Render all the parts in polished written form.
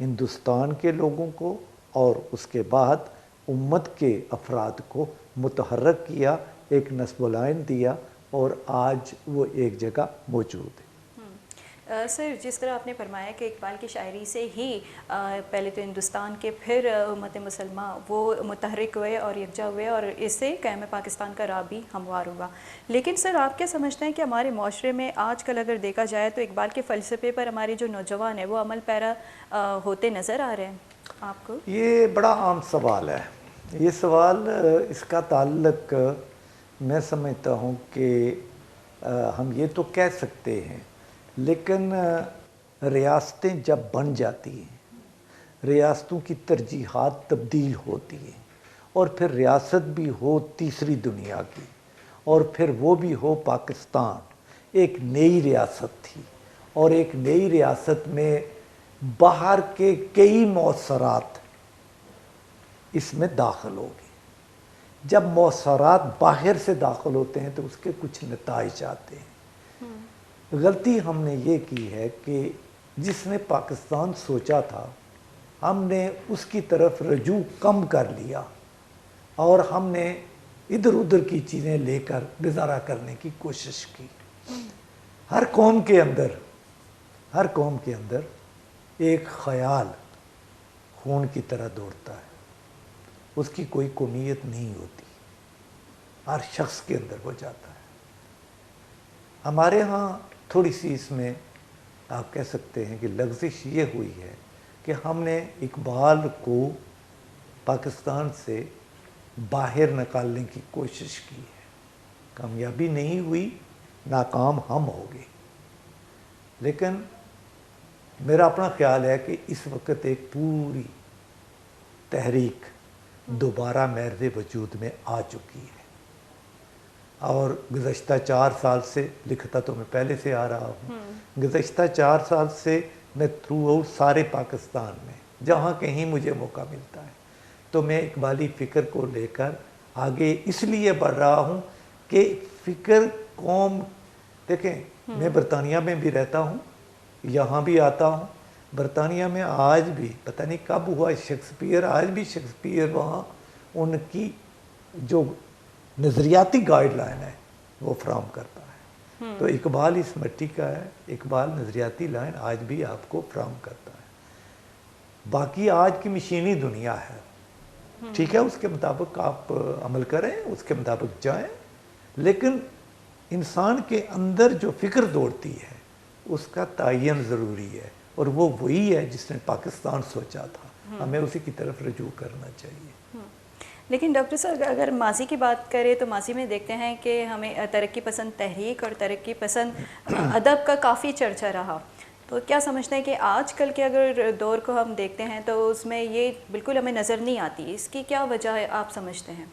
ہندوستان کے لوگوں کو اور اس کے بعد امت کے افراد کو متحرک کیا، ایک نصب العین دیا، اور آج وہ ایک جگہ موجود ہے۔ سر، جس طرح آپ نے فرمایا کہ اقبال کی شاعری سے ہی پہلے تو ہندوستان کے پھر امت مسلمہ وہ متحرک ہوئے اور یکجا ہوئے، اور اس سے قیام پاکستان کا راہ بھی ہموار ہوا، لیکن سر آپ کیا سمجھتے ہیں کہ ہمارے معاشرے میں آج کل اگر دیکھا جائے تو اقبال کے فلسفے پر ہمارے جو نوجوان ہیں وہ عمل پیرا ہوتے نظر آ رہے ہیں آپ کو؟ یہ بڑا عام سوال ہے۔ یہ سوال، اس کا تعلق میں سمجھتا ہوں کہ ہم یہ تو کہہ سکتے ہیں، لیکن ریاستیں جب بن جاتی ہیں، ریاستوں کی ترجیحات تبدیل ہوتی ہیں، اور پھر ریاست بھی ہو تیسری دنیا کی، اور پھر وہ بھی ہو پاکستان، ایک نئی ریاست تھی، اور ایک نئی ریاست میں باہر کے کئی مؤثرات اس میں داخل ہو گئے۔ جب مؤثرات باہر سے داخل ہوتے ہیں تو اس کے کچھ نتائج آتے ہیں۔ غلطی ہم نے یہ کی ہے کہ جس نے پاکستان سوچا تھا، ہم نے اس کی طرف رجوع کم کر لیا، اور ہم نے ادھر ادھر کی چیزیں لے کر گزارا کرنے کی کوشش کی۔ ہر قوم کے اندر ایک خیال خون کی طرح دوڑتا ہے، اس کی کوئی قومیت نہیں ہوتی، ہر شخص کے اندر ہو جاتا ہے۔ ہمارے ہاں تھوڑی سی اس میں آپ کہہ سکتے ہیں کہ لغزش یہ ہوئی ہے کہ ہم نے اقبال کو پاکستان سے باہر نکالنے کی کوشش کی ہے، کامیابی نہیں ہوئی، ناکام ہم ہو گئے۔ لیکن میرا اپنا خیال ہے کہ اس وقت ایک پوری تحریک دوبارہ محض وجود میں آ چکی ہے، اور گزشتہ 4 سال سے، لکھتا تو میں پہلے سے آ رہا ہوں، گزشتہ 4 سال سے میں تھرو آؤٹ سارے پاکستان میں جہاں کہیں مجھے موقع ملتا ہے تو میں اقبالی فکر کو لے کر آگے اس لیے بڑھ رہا ہوں کہ فکر قوم، دیکھیں میں برطانیہ میں بھی رہتا ہوں، یہاں بھی آتا ہوں، برطانیہ میں آج بھی پتہ نہیں کب ہوا شیکسپیئر، آج بھی شیکسپیئر وہاں ان کی جو نظریاتی گائیڈ لائن ہے وہ فراہم کرتا ہے۔ تو اقبال اس مٹی کا ہے، اقبال نظریاتی لائن آج بھی آپ کو فراہم کرتا ہے۔ باقی آج کی مشینی دنیا ہے، ٹھیک ہے، اس کے مطابق آپ عمل کریں، اس کے مطابق جائیں، لیکن انسان کے اندر جو فکر دوڑتی ہے اس کا تعین ضروری ہے، اور وہ وہی ہے جس نے پاکستان سوچا تھا، ہمیں اسی کی طرف رجوع کرنا چاہیے۔ لیکن ڈاکٹر صاحب اگر ماضی کی بات کریں تو ماضی میں دیکھتے ہیں کہ ہمیں ترقی پسند تحریک اور ترقی پسند ادب کا کافی چرچا رہا، تو کیا سمجھتے ہیں کہ آج کل کے اگر دور کو ہم دیکھتے ہیں تو اس میں یہ بالکل ہمیں نظر نہیں آتی، اس کی کیا وجہ ہے آپ سمجھتے ہیں؟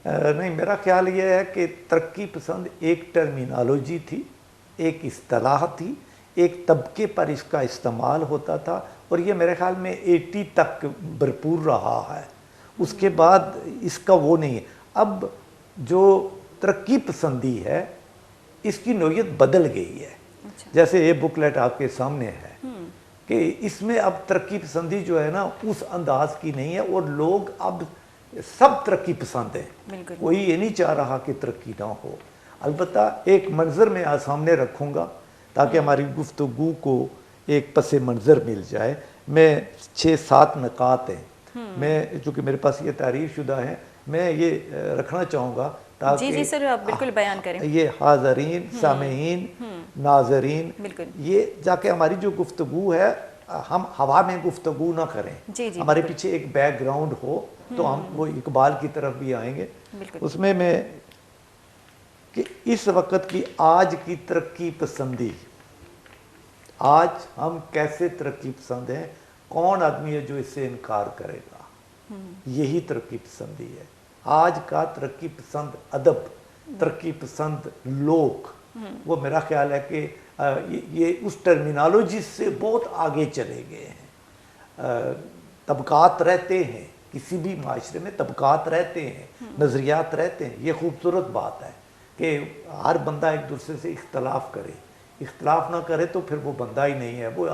نہیں، میرا خیال یہ ہے کہ ترقی پسند ایک ٹرمینالوجی تھی، ایک اصطلاح تھی، ایک طبقے پر اس کا استعمال ہوتا تھا، اور یہ میرے خیال میں 80 تک بھرپور رہا ہے، اس کے بعد اس کا وہ نہیں ہے۔ اب جو ترقی پسندی ہے اس کی نوعیت بدل گئی ہے، جیسے یہ بکلیٹ آپ کے سامنے ہے کہ اس میں اب ترقی پسندی جو ہے نا اس انداز کی نہیں ہے، اور لوگ اب سب ترقی پسند ہیں، کوئی یہ نہیں چاہ رہا کہ ترقی نہ ہو۔ البتہ ایک منظر میں سامنے رکھوں گا تاکہ ہماری گفتگو کو ایک پس منظر مل جائے۔ میں 6-7 نکات ہیں، میں چونکہ میرے پاس یہ تعریف شدہ ہے، میں یہ رکھنا چاہوں گا تاکہ جی سر آپ بالکل بیان کریں، یہ حاضرین، سامعین، ناظرین، یہ جا کے ہماری جو گفتگو ہے ہم ہوا میں گفتگو نہ کریں، ہمارے پیچھے ایک بیک گراؤنڈ ہو تو ہم وہ اقبال کی طرف بھی آئیں گے۔ اس میں کہ اس وقت کی آج کی ترقی پسندی، آج ہم کیسے ترقی پسند ہیں، کون آدمی ہے جو اس سے انکار کرے گا، یہی ترقی پسندی ہے۔ آج کا ترقی پسند ادب، ترقی پسند لوگ، وہ میرا خیال ہے کہ یہ اس ٹرمینالوجی سے بہت آگے چلے گئے ہیں۔ طبقات رہتے ہیں، کسی بھی معاشرے میں طبقات رہتے ہیں، نظریات رہتے ہیں، یہ خوبصورت بات ہے کہ ہر بندہ ایک دوسرے سے اختلاف کرے، اختلاف نہ کرے تو پھر وہ بندہ ہی نہیں ہے، وہ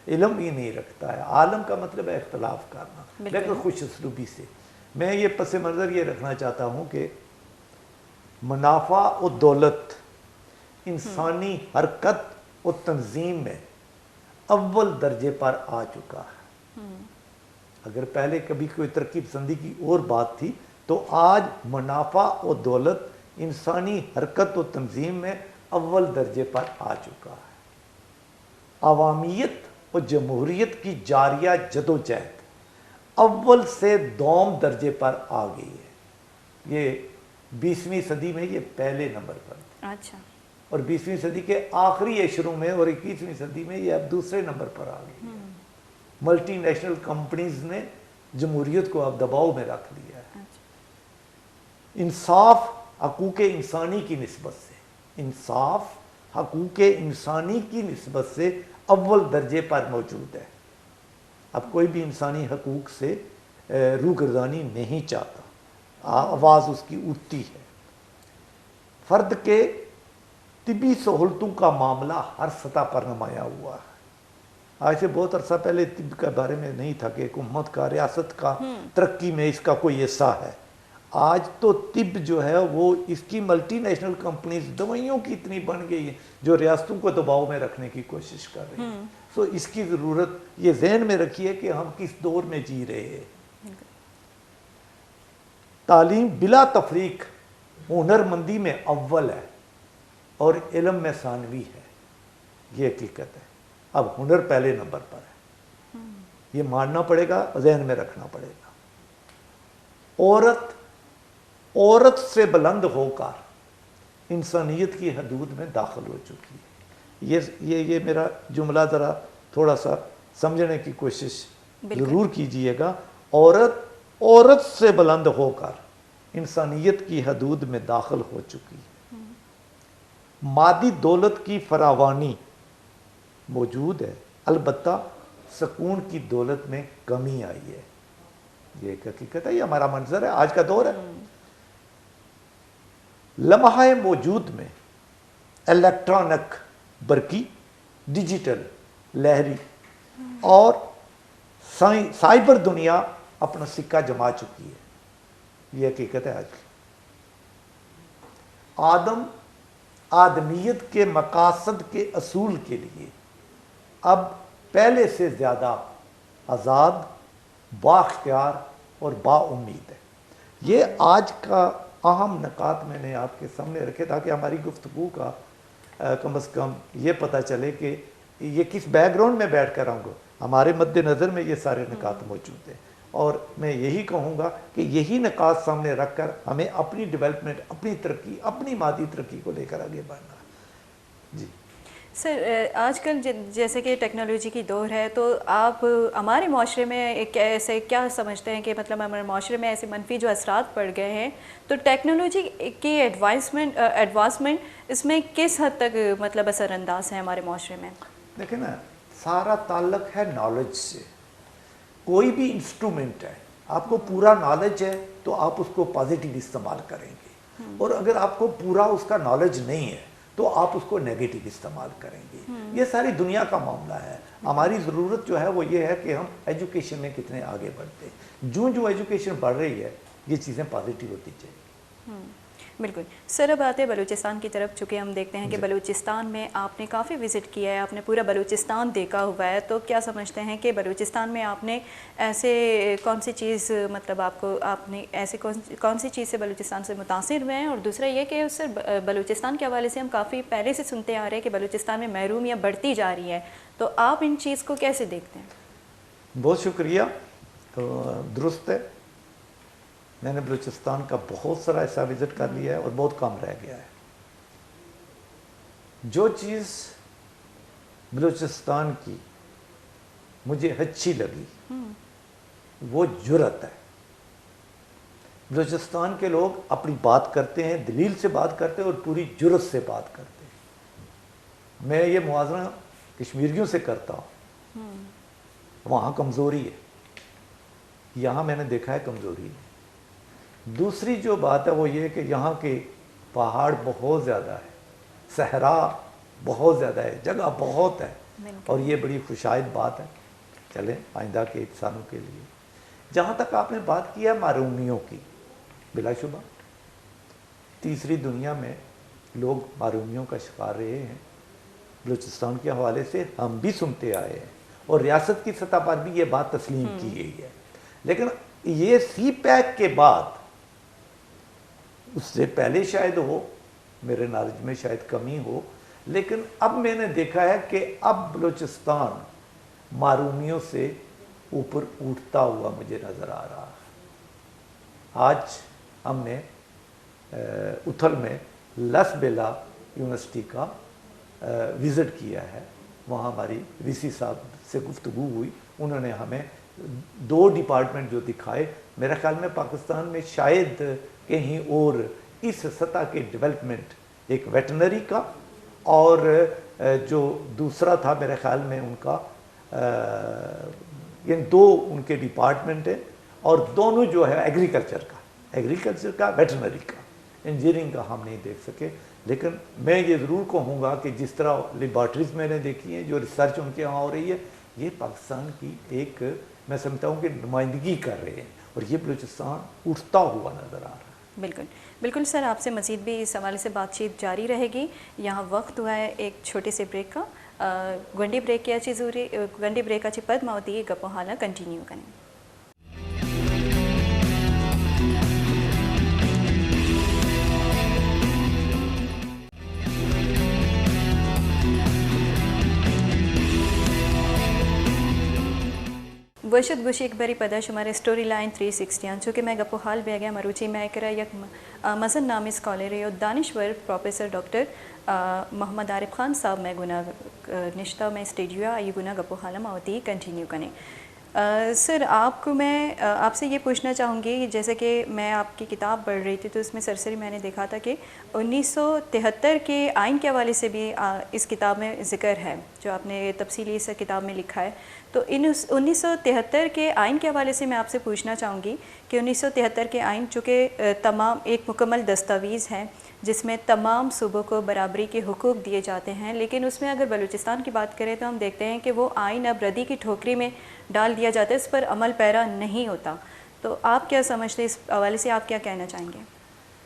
علم ہی نہیں رکھتا ہے۔ عالم کا مطلب ہے اختلاف کرنا، لیکن خوش اسلوبی سے۔ میں یہ پس منظر یہ رکھنا چاہتا ہوں کہ منافع و دولت انسانی حرکت و تنظیم میں اول درجے پر آ چکا ہے۔ اگر پہلے کبھی کوئی ترقی پسندی کی اور بات تھی تو آج منافع و دولت انسانی حرکت و تنظیم میں اول درجے پر آ چکا ہے۔ عوامیت و جمہوریت کی جاریہ جدوجہد اول سے دوم درجے پر آ گئی ہے۔ یہ 20ویں صدی میں یہ پہلے نمبر پر، اچھا، اور 20ویں صدی کے آخری اشروں میں اور 21ویں صدی میں یہ اب دوسرے نمبر پر آ گئی ہے۔ ملٹی نیشنل کمپنیز نے جمہوریت کو اب دباؤ میں رکھ لیا ہے۔ انصاف حقوق انسانی کی نسبت سے، انصاف حقوق انسانی کی نسبت سے اول درجے پر موجود ہے۔ اب کوئی بھی انسانی حقوق سے روگردانی نہیں چاہتا، آواز اس کی اٹھتی ہے۔ فرد کے طبی سہولتوں کا معاملہ ہر سطح پر نمایاں ہوا ہے۔ آج سے بہت عرصہ پہلے طب کے بارے میں نہیں تھا کہ حکومت کا، ریاست کا ترقی میں اس کا کوئی حصہ ہے۔ آج تو طب جو ہے وہ اس کی ملٹی نیشنل کمپنیز دوائیوں کی اتنی بن گئی ہے جو ریاستوں کو دباؤ میں رکھنے کی کوشش کر رہی ہیں۔ سو اس کی ضرورت یہ ذہن میں رکھیے کہ ہم کس دور میں جی رہے ہیں۔ تعلیم بلا تفریق ہنرمندی میں اول ہے اور علم میں ثانوی ہے، یہ حقیقت ہے۔ اب ہنر پہلے نمبر پر ہے، یہ ماننا پڑے گا، ذہن میں رکھنا پڑے گا۔ عورت سے بلند ہو کر انسانیت کی حدود میں داخل ہو چکی ہے۔ یہ میرا جملہ ذرا تھوڑا سا سمجھنے کی کوشش ضرور کیجئے گا۔ عورت سے بلند ہو کر انسانیت کی حدود میں داخل ہو چکی ہے۔ مادی دولت کی فراوانی موجود ہے، البتہ سکون کی دولت میں کمی آئی ہے۔ یہ ایک حقیقت ہے، یہ ہمارا منظر ہے، آج کا دور ہے۔ لمحہ موجود میں الیکٹرانک، برقی، ڈیجیٹل، لہری اور سائبر دنیا اپنا سکہ جما چکی ہے، یہ حقیقت ہے آج کی۔ آدمیت کے مقاصد کے اصول کے لیے اب پہلے سے زیادہ آزاد، بااختیار اور با امید ہے۔ یہ آج کا اہم نکات میں نے آپ کے سامنے رکھے تاکہ ہماری گفتگو کا کم از کم یہ پتہ چلے کہ یہ کس بیک گراؤنڈ میں بیٹھ کر آؤں گا۔ ہمارے مد نظر میں یہ سارے نکات موجود ہیں، اور میں یہی کہوں گا کہ یہی نکات سامنے رکھ کر ہمیں اپنی ڈیولپمنٹ، اپنی ترقی، اپنی مادی ترقی کو لے کر آگے بڑھنا ہے۔ جی سر، آج کل جیسے کہ ٹیکنالوجی کی دور ہے، تو آپ ہمارے معاشرے میں ایسے کیا سمجھتے ہیں کہ مطلب ہمارے معاشرے میں ایسے منفی جو اثرات پڑ گئے ہیں، تو ٹیکنالوجی کی ایڈوانسمنٹ اس میں کس حد تک مطلب اثر انداز ہے ہمارے معاشرے میں؟ دیکھیں نا، سارا تعلق ہے نالج سے۔ کوئی بھی انسٹرومنٹ ہے، آپ کو پورا نالج ہے تو آپ اس کو پازیٹیو استعمال کریں گے، اور اگر آپ کو پورا اس کا نالج نہیں ہے تو آپ اس کو نیگیٹو استعمال کریں گے۔ یہ ساری دنیا کا معاملہ ہے۔ ہماری ضرورت جو ہے وہ یہ ہے کہ ہم ایجوکیشن میں کتنے آگے بڑھتے ہیں۔ جو ایجوکیشن بڑھ رہی ہے یہ چیزیں پازیٹیو ہوتی چاہیے۔ بالکل سر، اب آتے ہیں بلوچستان کی طرف، چونکہ ہم دیکھتے ہیں کہ بلوچستان میں آپ نے کافی وزٹ کیا ہے، آپ نے پورا بلوچستان دیکھا ہوا ہے، تو کیا سمجھتے ہیں کہ بلوچستان میں آپ نے ایسے کون سی چیز، مطلب آپ نے ایسے کون سی چیز سے بلوچستان سے متاثر ہوئے ہیں؟ اور دوسرا یہ کہ سر، بلوچستان کے حوالے سے ہم کافی پہلے سے سنتے آ رہے ہیں کہ بلوچستان میں محرومیاں بڑھتی جا رہی ہیں، تو آپ ان چیز کو کیسے دیکھتے ہیں؟ بہت شکریہ، درست ہے۔ میں نے بلوچستان کا بہت سارا حصہ وزٹ کر لیا ہے اور بہت کم رہ گیا ہے۔ جو چیز بلوچستان کی مجھے اچھی لگی وہ جرأت ہے۔ بلوچستان کے لوگ اپنی بات کرتے ہیں، دلیل سے بات کرتے ہیں اور پوری جرأت سے بات کرتے ہیں۔ میں یہ موازنہ کشمیریوں سے کرتا ہوں، وہاں کمزوری ہے، یہاں میں نے دیکھا ہے کمزوری ہے۔ دوسری جو بات ہے وہ یہ کہ یہاں کے پہاڑ بہت زیادہ ہے، صحرا بہت زیادہ ہے، جگہ بہت ہے، اور یہ بڑی خوشائند بات ہے چلیں آئندہ کے انسانوں کے لیے۔ جہاں تک آپ نے بات کیا محرومیوں کی، بلا شبہ تیسری دنیا میں لوگ محرومیوں کا شکار رہے ہیں، بلوچستان کے حوالے سے ہم بھی سنتے آئے ہیں، اور ریاست کی سطح پر بھی یہ بات تسلیم کی گئی ہے۔ لیکن یہ سی پیک کے بعد، اس سے پہلے شاید ہو، میرے نالج میں شاید کمی ہو، لیکن اب میں نے دیکھا ہے کہ اب بلوچستان محرومیوں سے اوپر اٹھتا ہوا مجھے نظر آ رہا ہے۔ آج ہم نے اتھل میں لس بیلا یونیورسٹی کا وزٹ کیا ہے، وہاں ہماری وی سی صاحب سے گفتگو ہوئی، انہوں نے ہمیں 2 ڈپارٹمنٹ جو دکھائے، میرے خیال میں پاکستان میں شاید کہیں اور اس سطح کے ڈیولپمنٹ، ایک ویٹنری کا اور جو دوسرا تھا میرے خیال میں ان کا، یہ 2 ان کے ڈپارٹمنٹ ہیں، اور دونوں جو ہے ایگریکلچر کا ویٹنری کا، انجینئرنگ کا ہم نہیں دیکھ سکے۔ لیکن میں یہ ضرور کہوں گا کہ جس طرح لیبارٹریز میں نے دیکھی ہیں، جو ریسرچ ان کے یہاں ہو رہی ہے، یہ پاکستان کی ایک، میں سمجھتا ہوں کہ نمائندگی کر رہے ہیں، اور یہ بلوچستان اٹھتا ہوا نظر آ رہا ہے۔ بالکل سر، آپ سے مزید بھی اس حوالے سے بات چیت جاری رہے گی۔ یہاں وقت ہوا ہے ایک چھوٹے سے بریک کا، گنڈی بریک اچھی پد موتی گپو حالہ کنٹینیو کریں۔ وشد گوشی ایک بری پدا شمارے سٹوری لائن 360 چونکہ میں گپو حال بے گیا مروچی میں کرا یک مزن نامی اسکالر اور دانشور پروفیسر ڈاکٹر محمد عارف خان صاحب میں گنا نشتہ میں اسٹیڈیو آئی گنا گپو حالم ہوتی کنٹینیو کریں۔ سر آپ سے یہ پوچھنا چاہوں گی، جیسے کہ میں آپ کی کتاب پڑھ رہی تھی تو اس میں سرسری میں نے دیکھا تھا کہ 1973 کے آئین کے حوالے سے بھی اس کتاب میں ذکر ہے، جو آپ نے تفصیلی اس کتاب میں لکھا ہے۔ تو 1973 کے آئین کے حوالے سے میں آپ سے پوچھنا چاہوں گی کہ 1973 کے آئین چونکہ تمام ایک مکمل دستاویز ہے جس میں تمام صوبوں کو برابری کے حقوق دیے جاتے ہیں، لیکن اس میں اگر بلوچستان کی بات کریں تو ہم دیکھتے ہیں کہ وہ آئین اب ردی کی ٹھوکری میں ڈال دیا جاتا ہے، اس پر عمل پیرا نہیں ہوتا۔ تو آپ کیا سمجھتے ہیں، اس حوالے سے آپ کیا کہنا چاہیں گے؟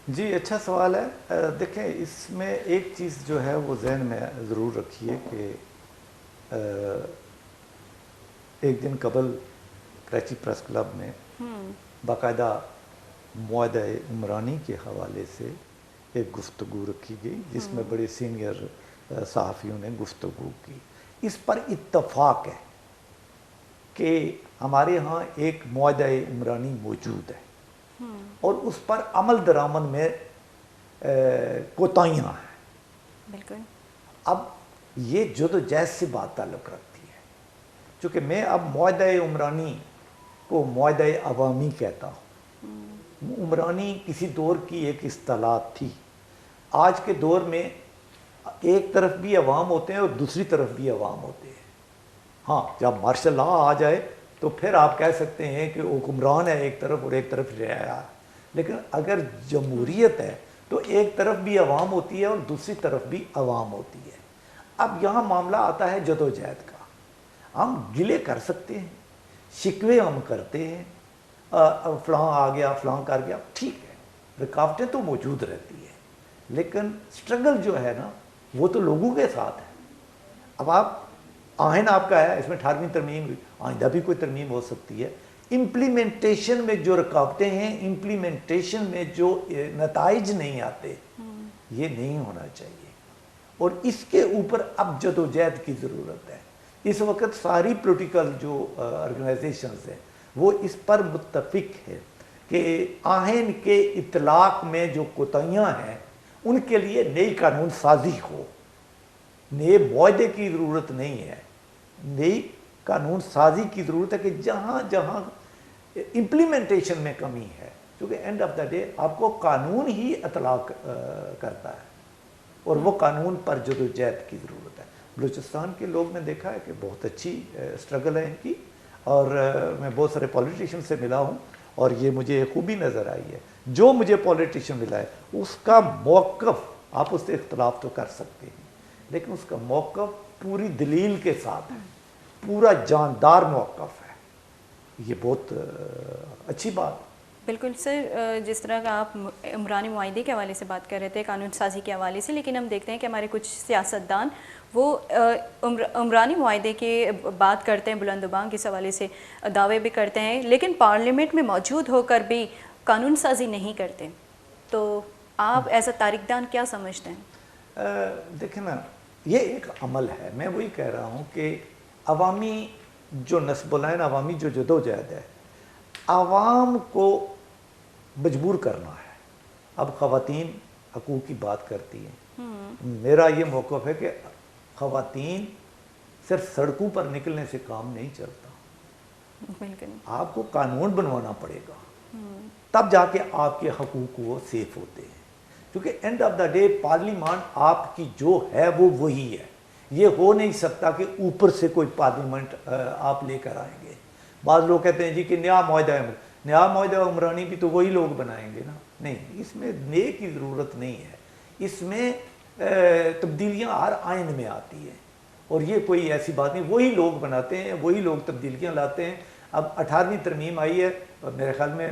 جی اچھا سوال ہے۔ دیکھیں اس میں ایک چیز جو ہے وہ ذہن میں ضرور رکھیے کہ ایک دن قبل کراچی پریس کلب میں باقاعدہ معاہدہ عمرانی کے حوالے سے ایک گفتگو رکھی گئی، جس میں بڑے سینئر صحافیوں نے گفتگو کی۔ اس پر اتفاق ہے کہ ہمارے ہاں ایک معاہدہ عمرانی موجود ہے اور اس پر عمل درآمد میں کوتاہیاں ہیں۔ بالکل۔ اب یہ جدوجہد سے بات تعلق رکھتی ہے، چونکہ میں اب معاہدہ عمرانی کو معاہدہ عوامی کہتا ہوں۔ عمرانی کسی دور کی ایک اصطلاح تھی، آج کے دور میں ایک طرف بھی عوام ہوتے ہیں اور دوسری طرف بھی عوام ہوتے ہیں۔ ہاں جب مارشل لا آ جائے تو پھر آپ کہہ سکتے ہیں کہ حکمران ہے ایک طرف اور ایک طرف رعایا، لیکن اگر جمہوریت ہے تو ایک طرف بھی عوام ہوتی ہے اور دوسری طرف بھی عوام ہوتی ہے۔ اب یہاں معاملہ آتا ہے جدوجہد کا۔ ہم گلے کر سکتے ہیں، شکوے ہم کرتے ہیں، فلاں آ گیا فلاں کر گیا، ٹھیک ہے، رکاوٹیں تو موجود رہتی ہے، لیکن سٹرگل جو ہے نا وہ تو لوگوں کے ساتھ ہے۔ اب آئین آپ کا ہے، اس میں 18ویں ترمیم ہوئی، آئندہ بھی کوئی ترمیم ہو سکتی ہے۔ امپلیمنٹیشن میں جو رکاوٹیں ہیں، امپلیمنٹیشن میں جو نتائج نہیں آتے، یہ نہیں ہونا چاہیے، اور اس کے اوپر اب جدوجہد کی ضرورت ہے۔ اس وقت ساری پولیٹیکل جو آرگنائزیشنز ہیں وہ اس پر متفق ہے کہ آئین کے اطلاق میں جو کوتاہیاں ہیں ان کے لیے نئی قانون سازی ہو۔ نئے معاہدے کی ضرورت نہیں ہے، نئی قانون سازی کی ضرورت ہے کہ جہاں جہاں امپلیمنٹیشن میں کمی ہے، کیونکہ اینڈ آف دا ڈے آپ کو قانون ہی اطلاق کرتا ہے اور وہ قانون پر جدوجہد کی ضرورت ہے۔ بلوچستان کے لوگ نے دیکھا ہے کہ بہت اچھی سٹرگل ہے ان کی، اور میں بہت سارے پولیٹیشین سے ملا ہوں اور یہ مجھے خوبی نظر آئی ہے۔ جو مجھے پولیٹیشین ملا ہے اس کا موقف، آپ اس سے اختلاف تو کر سکتے ہیں، لیکن اس کا موقف پوری دلیل کے ساتھ ہے, پورا جاندار موقف ہے. یہ بہت اچھی بات. بالکل سر, جس طرح کا آپ عمرانی معاہدے کے حوالے سے بات کر رہے تھے, قانون سازی کے حوالے سے, لیکن ہم دیکھتے ہیں کہ ہمارے کچھ سیاستدان وہ عمرانی معاہدے کی بات کرتے ہیں, بلند و بانگ اس حوالے سے دعوے بھی کرتے ہیں, لیکن پارلیمنٹ میں موجود ہو کر بھی قانون سازی نہیں کرتے. تو آپ ایز اے تاریخ دان کیا سمجھتے ہیں؟ دیکھیں نا, یہ ایک عمل ہے. میں وہی کہہ رہا ہوں کہ عوامی جو نصب العین, عوامی جو جدوجہد ہے, عوام کو مجبور کرنا ہے. اب خواتین حقوق کی بات کرتی ہیں, میرا یہ موقف ہے کہ خواتین صرف سڑکوں پر نکلنے سے کام نہیں چلتا. بالکل, آپ کو قانون بنوانا پڑے گا, تب جا کے آپ کے حقوق وہ سیف ہوتے ہیں. کیونکہ اینڈ آف دا ڈے پارلیمان آپ کی جو ہے وہ وہی ہے. یہ ہو نہیں سکتا کہ اوپر سے کوئی پارلیمنٹ آپ لے کر آئیں گے. بعض لوگ کہتے ہیں جی کہ نیا معاہدہ عمرانی بھی تو وہی لوگ بنائیں گے نا. نہیں, اس میں نئے کی ضرورت نہیں ہے. اس میں تبدیلیاں ہر آئین میں آتی ہیں, اور یہ کوئی ایسی بات نہیں. وہی لوگ بناتے ہیں, وہی لوگ تبدیلیاں لاتے ہیں. اب 18ویں ترمیم آئی ہے, میرے خیال میں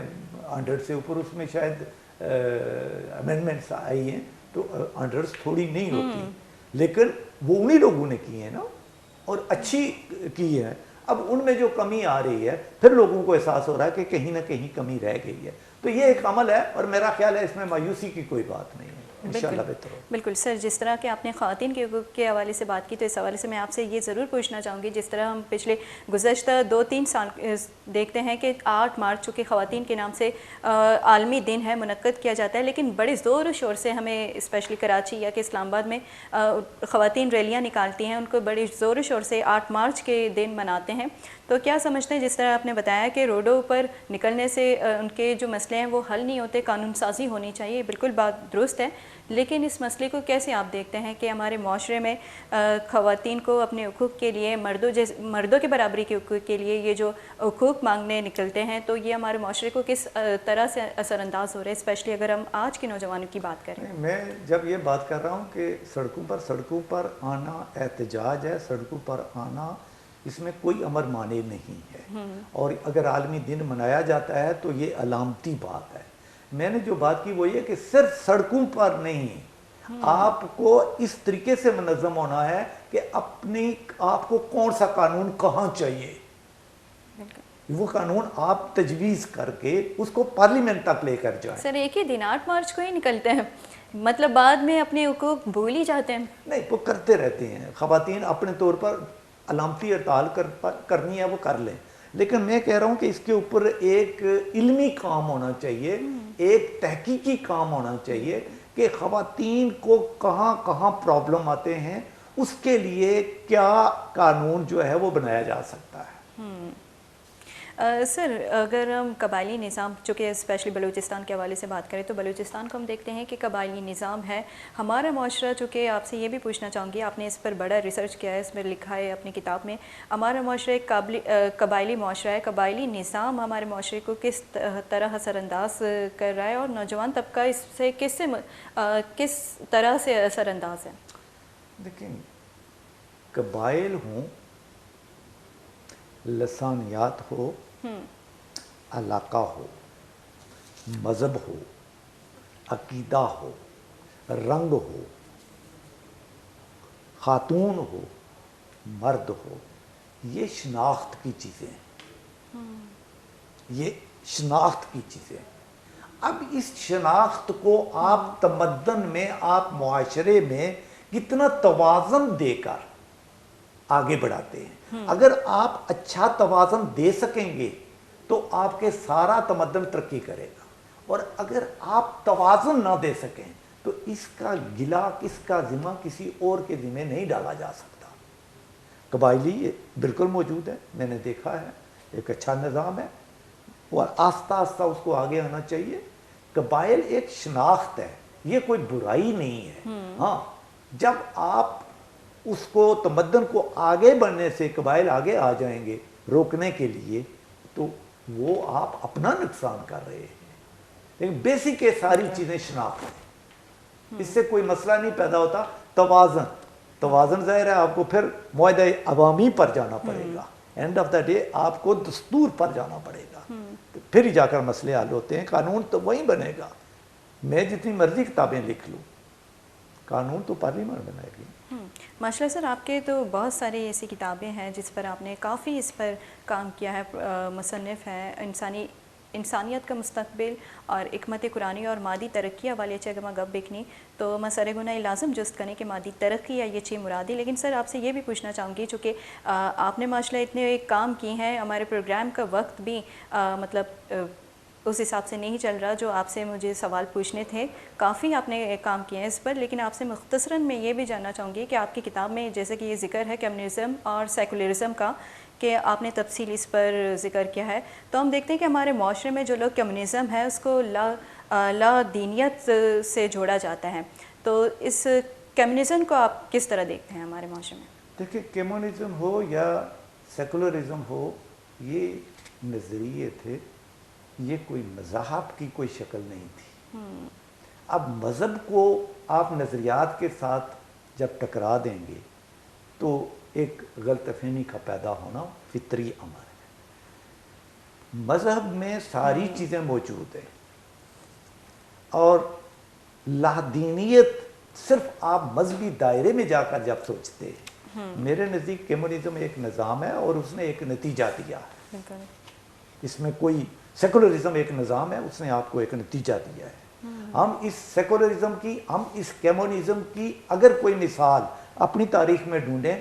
100 سے اوپر اس میں شاید امینڈمنٹس آئی ہیں, تو 100 تھوڑی نہیں ہوتی, لیکن وہ انہی لوگوں نے کی ہیں نا, اور اچھی کی ہے. اب ان میں جو کمی آ رہی ہے, پھر لوگوں کو احساس ہو رہا ہے کہ کہیں نہ کہیں کمی رہ گئی ہے. تو یہ ایک عمل ہے, اور میرا خیال ہے اس میں مایوسی کی کوئی بات نہیں ہے. انشاءاللہ بہتر ہو. بالکل سر, جس طرح کہ آپ نے خواتین کے حقوق کے حوالے سے بات کی, تو اس حوالے سے میں آپ سے یہ ضرور پوچھنا چاہوں گی, جس طرح ہم پچھلے گزشتہ 2-3 سال دیکھتے ہیں کہ 8 مارچ چونکہ خواتین کے نام سے عالمی دن ہے, منعقد کیا جاتا ہے, لیکن بڑے زور و شور سے ہمیں اسپیشلی کراچی یا کہ اسلام آباد میں خواتین ریلیاں نکالتی ہیں, ان کو بڑے زور و شور سے 8 مارچ کے دن مناتے ہیں. تو کیا سمجھتے ہیں, جس طرح آپ نے بتایا کہ روڈوں پر نکلنے سے ان کے جو مسئلے ہیں وہ حل نہیں ہوتے, قانون سازی ہونی چاہیے, بالکل بات درست ہے, لیکن اس مسئلے کو کیسے آپ دیکھتے ہیں کہ ہمارے معاشرے میں خواتین کو اپنے حقوق کے لیے, مردوں کے برابری کے حقوق کے لیے یہ جو حقوق مانگنے نکلتے ہیں, تو یہ ہمارے معاشرے کو کس طرح سے اثر انداز ہو رہے ہیں, اسپیشلی اگر ہم آج کے نوجوانوں کی بات کریں؟ میں جب یہ بات کر رہا ہوں کہ سڑکوں پر آنا احتجاج ہے, سڑکوں پر آنا اس میں کوئی امر مانے نہیں ہے, اور اگر عالمی دن منایا جاتا ہے تو یہ علامتی بات ہے. میں نے جو بات کی وہ یہ کہ صرف سڑکوں پر نہیں, آپ کو اس طریقے سے منظم ہونا ہے کہ آپ کو کون سا قانون کہاں چاہیے, وہ قانون آپ تجویز کر کے اس کو پارلیمنٹ تک لے کر جائیں. سر ایک ہی دن 8 مارچ کو ہی نکلتے ہیں, مطلب بعد میں اپنے حقوق بھول ہی جاتے ہیں. نہیں, وہ کرتے رہتے ہیں. خواتین اپنے طور پر علامتی ہڑتال کرنی ہے وہ کر لیں, لیکن میں کہہ رہا ہوں کہ اس کے اوپر ایک علمی کام ہونا چاہیے, ایک تحقیقی کام ہونا چاہیے کہ خواتین کو کہاں کہاں پرابلم آتے ہیں, اس کے لیے کیا قانون جو ہے وہ بنایا جا سکتا ہے. سر اگر ہم قبائلی نظام, چونکہ اسپیشلی بلوچستان کے حوالے سے بات کریں, تو بلوچستان کو ہم دیکھتے ہیں کہ قبائلی نظام ہے. ہمارا معاشرہ, چونکہ آپ سے یہ بھی پوچھنا چاہوں گی, آپ نے اس پر بڑا ریسرچ کیا ہے, اس میں لکھا ہے اپنی کتاب میں, ہمارا معاشرہ ایک قبائلی معاشرہ ہے. قبائلی نظام ہمارے معاشرے کو کس طرح اثر انداز کر رہا ہے, اور نوجوان طبقہ اس سے کس طرح سے اثر انداز ہے؟ لیکن قبائل ہوں, لسانیات ہو, علاقہ ہو, مذہب ہو, عقیدہ ہو, رنگ ہو, خاتون ہو, مرد ہو, یہ شناخت کی چیزیں ہیں. یہ شناخت کی چیزیں ہیں. اب اس شناخت کو آپ تمدن میں, آپ معاشرے میں کتنا توازن دے کر آگے بڑھاتے ہیں. اگر آپ اچھا توازن دے سکیں گے تو آپ کے سارا تمدن ترقی کرے گا, اور اگر آپ توازن نہ دے سکیں تو اس کا گلہ, اس کا ذمہ کسی اور کے ذمہ نہیں ڈالا جا سکتا. قبائلی بالکل موجود ہے, میں نے دیکھا ہے, ایک اچھا نظام ہے, اور آہستہ آہستہ اس کو آگے آنا چاہیے. قبائل ایک شناخت ہے, یہ کوئی برائی نہیں ہے. ہاں, جب آپ اس کو تمدن کو آگے بڑھنے سے قبائل آگے آ جائیں گے روکنے کے لیے, تو وہ آپ اپنا نقصان کر رہے ہیں. لیکن بیسک یہ ساری چیزیں شناخت ہیں, اس سے کوئی مسئلہ نہیں پیدا ہوتا. توازن, توازن ظاہر ہے آپ کو پھر معاہدہ عوامی پر جانا پڑے گا، اینڈ آف دا ڈے آپ کو دستور پر جانا پڑے گا، پھر ہی جا کر مسئلے حل ہوتے ہیں۔ قانون تو وہی بنے گا، میں جتنی مرضی کتابیں لکھ لوں، قانون تو پارلیمنٹ بنائے گی۔ ماشاء اللہ سر، آپ کے تو بہت ساری ایسی کتابیں ہیں جس پر آپ نے کافی اس پر کام کیا ہے، مصنف ہے انسانیت کا مستقبل اور حکمت قرآنی اور مادی ترقی والے چگما گب بکنی تو مسئلہ گناہ لازم جست کرنے کے مادی ترقی یا یہ چیز مرادی۔ لیکن سر آپ سے یہ بھی پوچھنا چاہوں گی، چونکہ آپ نے ماشاء اللہ اتنے کام کی ہیں، ہمارے پروگرام کا وقت بھی مطلب اس حساب سے نہیں چل رہا جو آپ سے مجھے سوال پوچھنے تھے، کافی آپ نے کام کیے ہیں اس پر، لیکن آپ سے مختصراً میں یہ بھی جاننا چاہوں گی کہ آپ کی کتاب میں جیسے کہ یہ ذکر ہے کمیونزم اور سیکولرزم کا، کہ آپ نے تفصیل اس پر ذکر کیا ہے، تو ہم دیکھتے ہیں کہ ہمارے معاشرے میں جو لوگ کمیونزم ہے اس کو لا دینیت سے جوڑا جاتا ہے، تو اس کمیونزم کو آپ کس طرح دیکھتے ہیں ہمارے معاشرے میں؟ دیکھیں، کمیونزم ہو یا سیکولرزم ہو، یہ نظریے تھے، یہ کوئی مذہب کی کوئی شکل نہیں تھی۔ اب مذہب کو آپ نظریات کے ساتھ جب ٹکرا دیں گے تو ایک غلط فہمی کا پیدا ہونا فطری امر ہے۔ مذہب میں ساری چیزیں موجود ہیں، اور لادینیت صرف آپ مذہبی دائرے میں جا کر جب سوچتے ہیں، میرے نزدیک کمیونزم ایک نظام ہے اور اس نے ایک نتیجہ دیا ہے، اس میں کوئی سیکولرزم ایک نظام ہے، اس نے آپ کو ایک نتیجہ دیا ہے۔ ہم اس سیکولرزم کی، ہم اس کمیونزم کی اگر کوئی مثال اپنی تاریخ میں ڈھونڈیں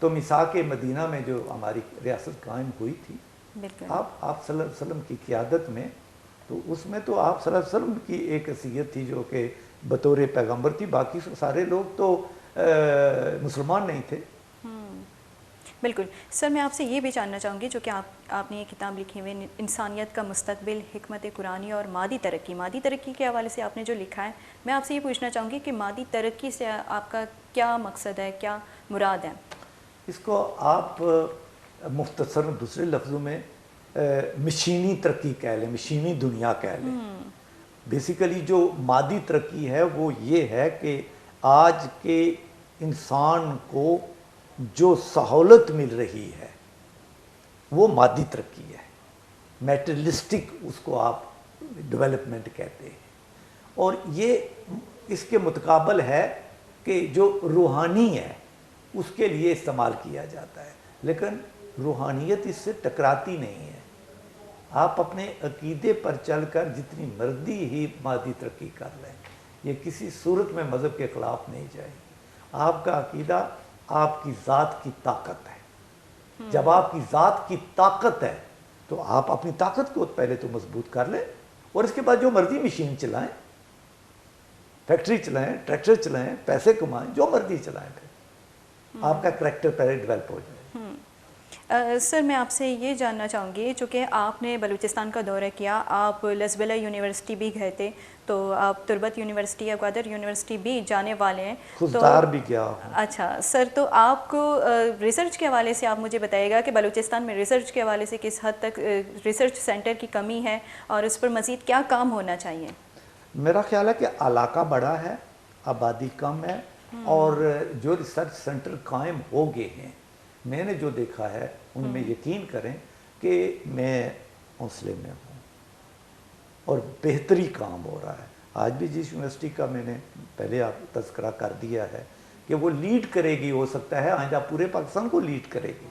تو میثاق مدینہ میں جو ہماری ریاست قائم ہوئی تھی، آپ صلی اللہ علیہ وسلم کی قیادت میں، تو اس میں تو آپ صلی اللہ علیہ وسلم کی ایک حیثیت تھی جو کہ بطور پیغمبر تھی، باقی سارے لوگ تو مسلمان نہیں تھے۔ بالکل سر، میں آپ سے یہ بھی جاننا چاہوں گی، جو کہ آپ نے یہ کتاب لکھی ہوئی انسانیت کا مستقبل، حکمت قرآنی اور مادی ترقی کے حوالے سے آپ نے جو لکھا ہے، میں آپ سے یہ پوچھنا چاہوں گی کہ مادی ترقی سے آپ کا کیا مقصد ہے، کیا مراد ہے؟ اس کو آپ مختصر دوسرے لفظوں میں مشینی ترقی کہہ لیں، مشینی دنیا کہہ لیں۔ بیسیکلی جو مادی ترقی ہے وہ یہ ہے کہ آج کے انسان کو جو سہولت مل رہی ہے وہ مادی ترقی ہے، میٹریلسٹک اس کو آپ ڈیولپمنٹ کہتے ہیں، اور یہ اس کے متقابل ہے کہ جو روحانی ہے اس کے لیے استعمال کیا جاتا ہے، لیکن روحانیت اس سے ٹکراتی نہیں ہے۔ آپ اپنے عقیدے پر چل کر جتنی مرضی ہی مادی ترقی کر لیں، یہ کسی صورت میں مذہب کے خلاف نہیں جائے گی۔ آپ کا عقیدہ آپ کی ذات کی طاقت ہے، جب آپ کی ذات کی طاقت ہے تو آپ اپنی طاقت کو پہلے تو مضبوط کر لیں، اور اس کے بعد جو مرضی مشین چلائیں، فیکٹری چلائیں، ٹریکٹر چلائیں، پیسے کمائیں، جو مرضی چلائیں، پھر آپ کا کریکٹر پہلے ڈیولپ ہو جائے۔ سر میں آپ سے یہ جاننا چاہوں گی، چونکہ آپ نے بلوچستان کا دورہ کیا، آپ لسبلا یونیورسٹی بھی گئے تھے، تو آپ تربت یونیورسٹی یا گوادر یونیورسٹی بھی جانے والے ہیں، خزدار بھی گیا ہوں۔ اچھا سر، تو آپ کو ریسرچ کے حوالے سے آپ مجھے بتائیے گا کہ بلوچستان میں ریسرچ کے حوالے سے کس حد تک ریسرچ سینٹر کی کمی ہے اور اس پر مزید کیا کام ہونا چاہیے؟ میرا خیال ہے کہ علاقہ بڑا ہے، آبادی کم ہے، اور جو ریسرچ سینٹر قائم ہو گئے ہیں، میں نے جو دیکھا ہے ان میں یقین کریں کہ میں حوصلے میں ہوں اور بہتری کام ہو رہا ہے۔ آج بھی جس یونیورسٹی کا میں نے پہلے آپ تذکرہ کر دیا ہے کہ وہ لیڈ کرے گی، ہو سکتا ہے آئندہ پورے پاکستان کو لیڈ کرے گی،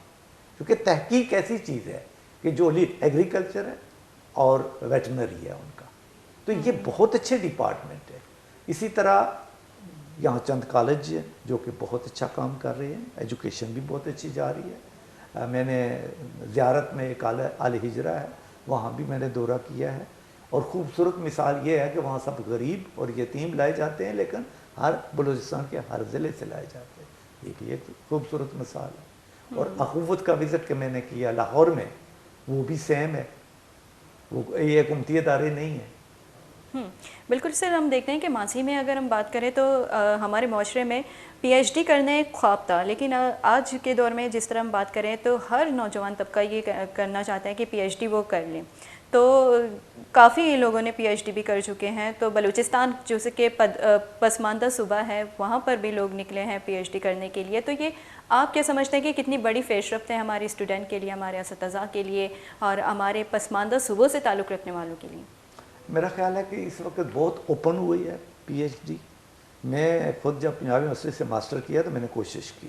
کیونکہ تحقیق ایسی چیز ہے کہ جو لیڈ ایگریکلچر ہے اور ویٹنری ہے ان کا، تو یہ بہت اچھے ڈپارٹمنٹ ہے۔ اسی طرح یہاں چند کالج ہیں جو کہ بہت اچھا کام کر رہے ہیں، ایجوکیشن بھی بہت اچھی جا رہی ہے۔ میں نے زیارت میں ایک اعلی ہجرہ ہے، وہاں بھی میں نے دورہ کیا ہے، اور خوبصورت مثال یہ ہے کہ وہاں سب غریب اور یتیم لائے جاتے ہیں، لیکن ہر بلوچستان کے ہر ضلع سے لائے جاتے ہیں، یہ بھی ایک خوبصورت مثال ہے۔ اور اخوت کا وزٹ کہ میں نے کیا لاہور میں، وہ بھی سیم ہے، وہ یہ حکومتی ادارے نہیں ہیں۔ بالکل سر، ہم دیکھتے ہیں کہ ماضی میں اگر ہم بات کریں تو ہمارے معاشرے میں پی ایچ ڈی کرنا ایک خواب تھا، لیکن آج کے دور میں جس طرح ہم بات کریں تو ہر نوجوان طبقہ یہ کرنا چاہتا ہے کہ پی ایچ ڈی وہ کر لیں، تو کافی لوگوں نے پی ایچ ڈی بھی کر چکے ہیں. تو بلوچستان جو کہ پسماندہ صوبہ ہے وہاں پر بھی لوگ نکلے ہیں پی ایچ ڈی کرنے کے لیے. تو یہ آپ کیا سمجھتے ہیں کہ کتنی بڑی پیش رفت ہے ہمارے اسٹوڈنٹ کے لیے, ہمارے اساتذہ کے لیے اور ہمارے پسماندہ صوبوں سے تعلق رکھنے والوں کے لیے؟ میرا خیال ہے کہ اس وقت بہت اوپن ہوئی ہے پی ایچ ڈی. میں خود جب پنجاب یونیورسٹی سے ماسٹر کیا تو میں نے کوشش کی,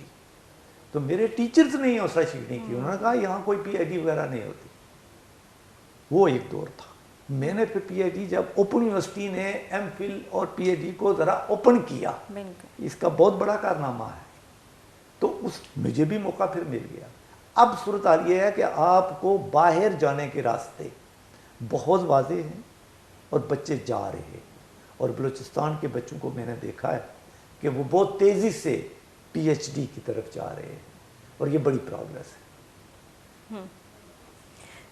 تو میرے ٹیچرز نے یہ حوصلہ شکنی کی, انہوں نے کہا یہاں کوئی پی ایچ ڈی وغیرہ نہیں ہوتی. وہ ایک دور تھا. میں نے پھر پی ایچ ڈی جب اوپن یونیورسٹی نے ایم فل اور پی ایچ ڈی کو ذرا اوپن کیا, اس کا بہت بڑا کارنامہ ہے, تو مجھے بھی موقع پھر مل گیا. اب صورتحال یہ ہے کہ آپ کو باہر جانے کے راستے بہت واضح ہیں اور بچے جا رہے ہیں, اور بلوچستان کے بچوں کو میں نے دیکھا ہے کہ وہ بہت تیزی سے پی ایچ ڈی کی طرف جا رہے ہیں, اور یہ بڑی پروگریس ہے.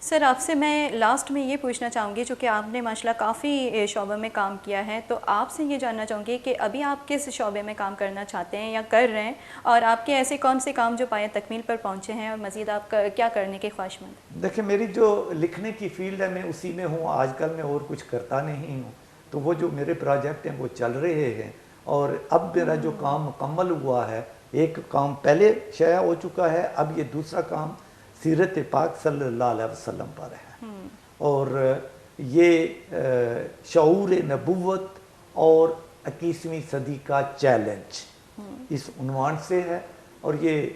سر آپ سے میں لاسٹ میں یہ پوچھنا چاہوں گی, چونکہ آپ نے ماشاءاللہ کافی شعبوں میں کام کیا ہے, تو آپ سے یہ جاننا چاہوں گی کہ ابھی آپ کس شعبے میں کام کرنا چاہتے ہیں یا کر رہے ہیں, اور آپ کے ایسے کون سے کام جو پایہ تکمیل پر پہنچے ہیں اور مزید آپ کیا کرنے کے خواہش مند؟ دیکھیں میری جو لکھنے کی فیلڈ ہے میں اسی میں ہوں, آج کل میں اور کچھ کرتا نہیں ہوں, تو وہ جو میرے پروجیکٹ ہیں وہ چل رہے ہیں. اور اب میرا جو کام مکمل ہوا ہے, ایک کام پہلے شائع ہو چکا ہے, اب یہ دوسرا کام سیرت پاک صلی اللہ علیہ وسلم پر ہے, اور یہ شعور نبوت اور 21ویں صدی کا چیلنج اس عنوان سے ہے, اور یہ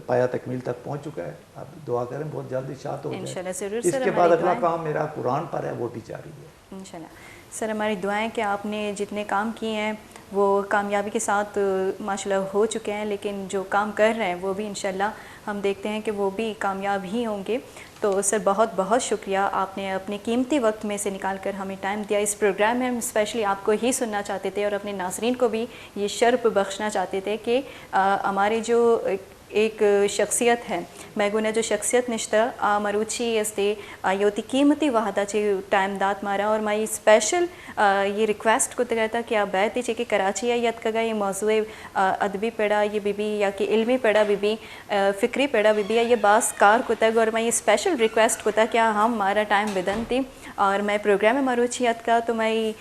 پایہ تکمیل تک پہنچ چکا ہے. اب دعا کریں بہت جلد اشاعت ہو جائے. اس کے بعد اگلا کام میرا قرآن پر ہے, وہ بھی جاری ہے انشاءاللہ. سر ہماری دعائیں کہ آپ نے جتنے کام کیے ہیں وہ کامیابی کے ساتھ ماشاءاللہ ہو چکے ہیں, لیکن جو کام کر رہے ہیں وہ بھی انشاءاللہ ہم دیکھتے ہیں کہ وہ بھی کامیاب ہی ہوں گے. تو سر بہت بہت شکریہ, آپ نے اپنے قیمتی وقت میں سے نکال کر ہمیں ٹائم دیا. اس پروگرام میں ہم اسپیشلی آپ کو ہی سننا چاہتے تھے اور اپنے ناظرین کو بھی یہ شرف بخشنا چاہتے تھے کہ ہمارے جو ایک شخصیت ہے میں گونا جو شخصیت نشتہ مروچی استے آیوتی قیمتی وحدہ چے ٹائم دات مارا, اور میں اسپیشل یہ ریکویسٹ کو کہتا کہ آپ بیٹھے چے کہ کراچی یاد کگا یہ موضوع ادبی پیڑا یہ بی بی یا کہ علمی پیڑا بی بی فکری پیڑا بی بی یا یہ باس کار کو تگ, اور میں یہ اسپیشل ریکویسٹ کو تھا کیا ہم ہمارا ٹائم بدن تھی اور میں پروگرام میں مروچیت کا, تو میں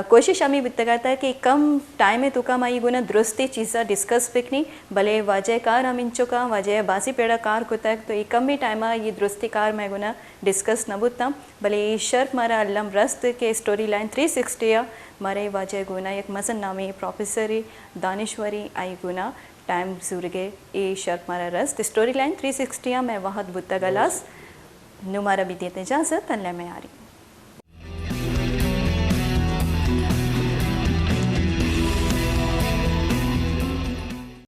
کوشش ہمیں بتگاتا ہے کہ کم ٹائم ہے تو کا میں یہ گونا درستی چیزا ڈسکس پکنی بھلے واجہ کار ہم انچو کا واجہ باسی پیڑا کار کو تک, تو یہ کم ہی ٹائم یہ درستی کار میں گونا ڈسکس نہ بوتا بھلے یہ شرط مارا علم رست کے اسٹوری لائن 360 مارے واجہ گونا ایک مزن نامی پروفیسری دانشوری آئی گونا ٹائم زورگے یہ شرط مارا رست اسٹوری لائن 360 میں وحد بتا گلاس نمارا بھی دیتے اجازت اللہ میں آ رہی.